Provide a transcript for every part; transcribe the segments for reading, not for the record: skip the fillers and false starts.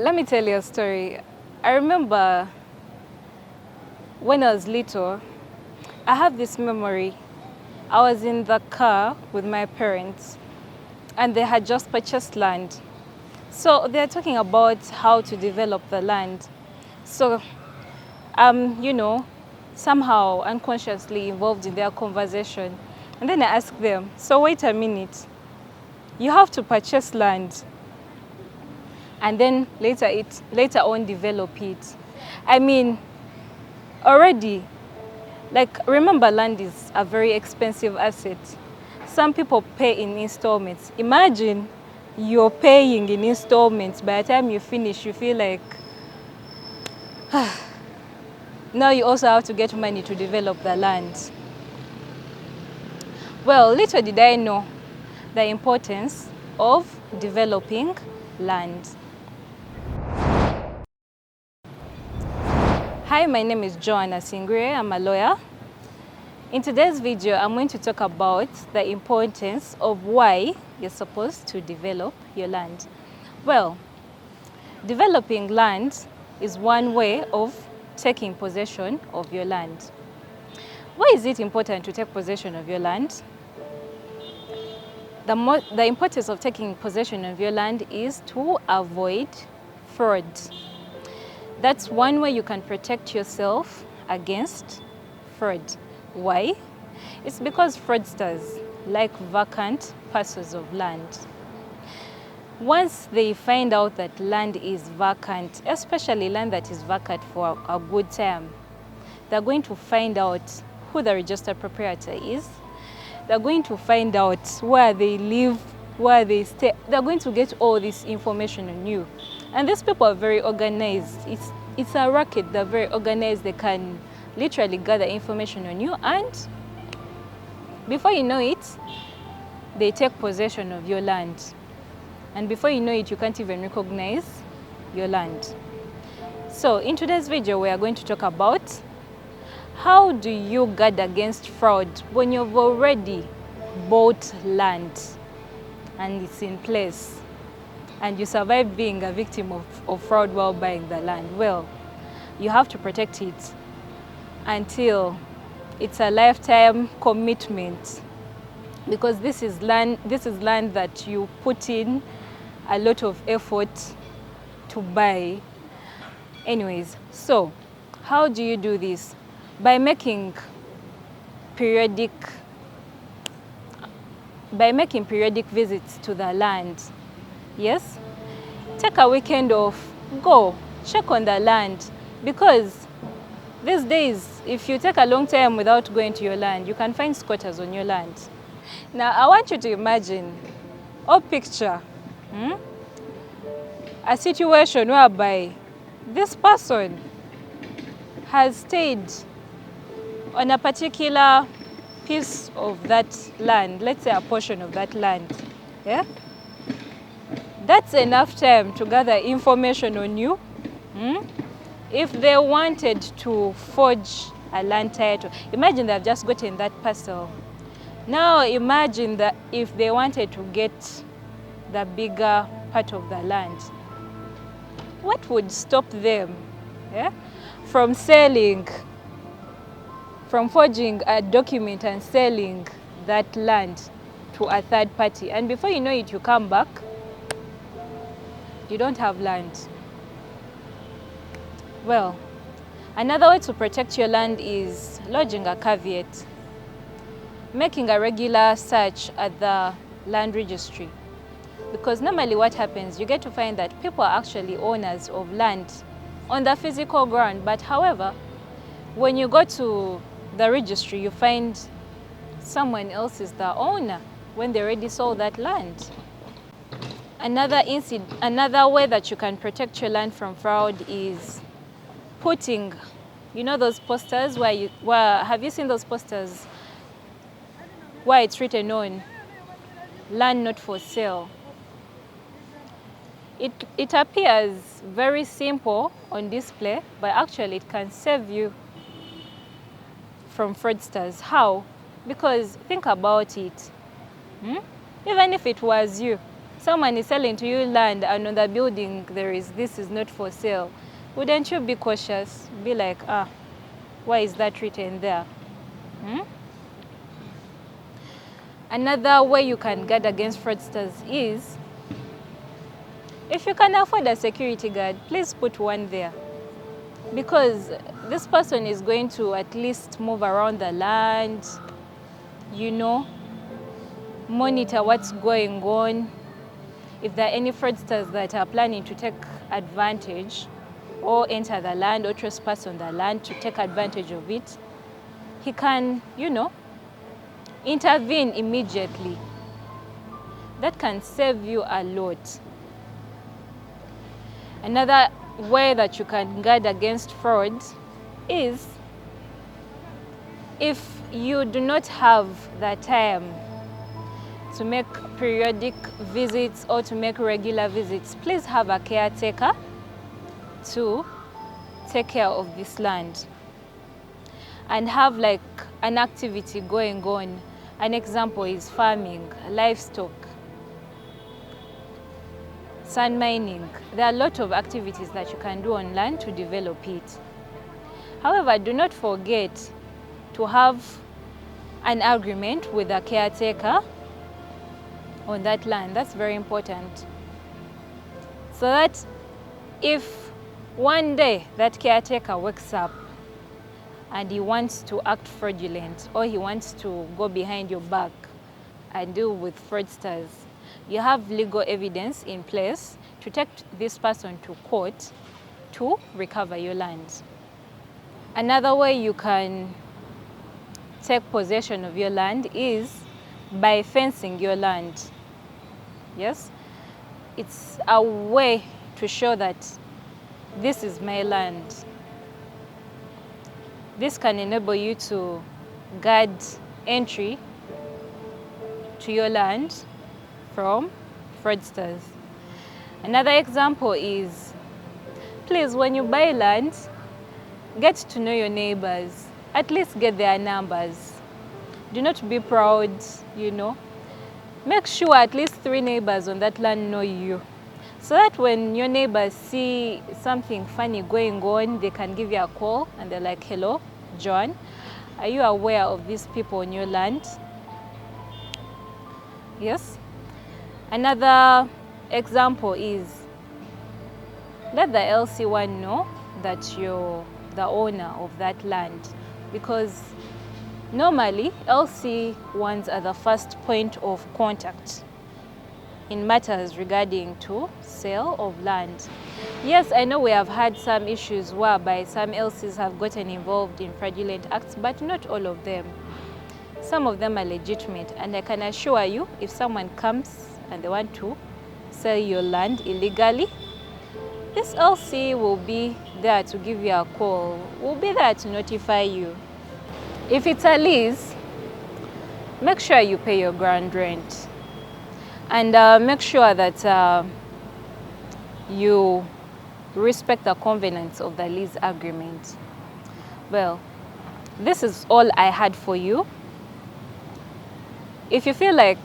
Let me tell you a story. I remember when I was little, I have this memory. I was in the car with my parents and they had just purchased land. So they're talking about how to develop the land. So, you know, somehow unconsciously involved in their conversation. And then I asked them, so wait a minute, you have to purchase land and then later on develop it. I mean, already, like, remember, land is a very expensive asset. Some people pay in installments. Imagine you're paying in installments. By the time you finish, you feel like now you also have to get money to develop the land. Well, little did I know the importance of developing land. Hi, my name is Joan.A. I'm a lawyer. In today's video, I'm going to talk about the importance of why you're supposed to develop your land. Well, developing land is one way of taking possession of your land. Why is it important to take possession of your land? The importance of taking possession of your land is to avoid fraud. That's one way you can protect yourself against fraud. Why? It's because fraudsters like vacant parcels of land. Once they find out that land is vacant, especially land that is vacant for a good time, they're going to find out who the registered proprietor is. They're going to find out where they live, where they stay. They're going to get all this information on you. And these people are very organized. It's a racket. They're very organized. They can literally gather information on you, and before you know it, they take possession of your land. And before you know it, you can't even recognize your land. So in today's video, we are going to talk about how do you guard against fraud when you've already bought land and it's in place and you survive being a victim of fraud while buying the land. Well, you have to protect it until it's a lifetime commitment, because this is land that you put in a lot of effort to buy. Anyways, so how do you do this? By making periodic visits to the land. Yes? Take a weekend off, go check on the land, because these days, if you take a long time without going to your land, you can find squatters on your land. Now, I want you to imagine or picture a situation whereby this person has stayed on a particular piece of that land, let's say a portion of that land. Yeah? That's enough time to gather information on you. If they wanted to forge a land title, imagine they've just gotten that parcel. Now imagine that if they wanted to get the bigger part of the land, what would stop them from forging a document and selling that land to a third party? And before you know it, you come back, you don't have land. Well, another way to protect your land is lodging a caveat, making a regular search at the land registry. Because normally what happens, you get to find that people are actually owners of land on the physical ground. But however, when you go to the registry, you find someone else is the owner when they already sold that land. Another way that you can protect your land from fraud is putting, you know, those posters have you seen those posters where it's written on land not for sale? It appears very simple on display, but actually it can save you from fraudsters. How? Because think about it. Even if it was you, Someone is selling to you land and on the building there is "this is not for sale." Wouldn't you be cautious? Be like, why is that written there? Another way you can guard against fraudsters is, if you can afford a security guard, please put one there. Because this person is going to at least move around the land, monitor what's going on. If there are any fraudsters that are planning to take advantage or enter the land or trespass on the land to take advantage of it, he can, intervene immediately. That can save you a lot. Another way that you can guard against fraud is, if you do not have the time to make periodic visits or to make regular visits, please have a caretaker to take care of this land and have like an activity going on. An example is farming, livestock, sand mining. There are a lot of activities that you can do on land to develop it. However, do not forget to have an agreement with a caretaker on that land. That's very important. So that if one day that caretaker wakes up and he wants to act fraudulent, or he wants to go behind your back and deal with fraudsters, you have legal evidence in place to take this person to court to recover your land. Another way you can take possession of your land is by fencing your land. Yes, it's a way to show that this is my land. This can enable you to guard entry to your land from fraudsters. Another example is, please, when you buy land, get to know your neighbors. At least get their numbers. Do not be proud, Make sure at least 3 neighbors on that land know you, so that when your neighbors see something funny going on, they can give you a call and they're like, "Hello, John, are you aware of these people on your land?" Yes. Another example is, let the LC1 know that you're the owner of that land, because normally LC1s are the first point of contact in matters regarding to sale of land. Yes, I know we have had some issues whereby some LCs have gotten involved in fraudulent acts, but not all of them. Some of them are legitimate, and I can assure you, if someone comes and they want to sell your land illegally, this LC will be there to give you a call, will be there to notify you. If it's a lease, make sure you pay your ground rent, and make sure that you respect the covenants of the lease agreement. Well, this is all I had for you. If you feel like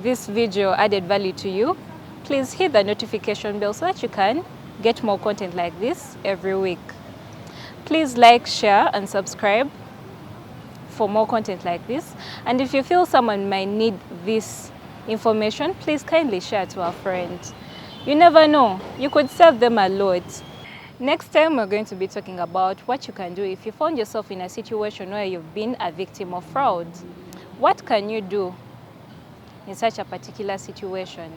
this video added value to you, please hit the notification bell so that you can get more content like this every week. Please like, share, and subscribe for more content like this. And if you feel someone might need this information, please kindly share to a friend. You never know, you could save them a lot. Next time, we're going to be talking about what you can do if you found yourself in a situation where you've been a victim of fraud. What can you do in such a particular situation?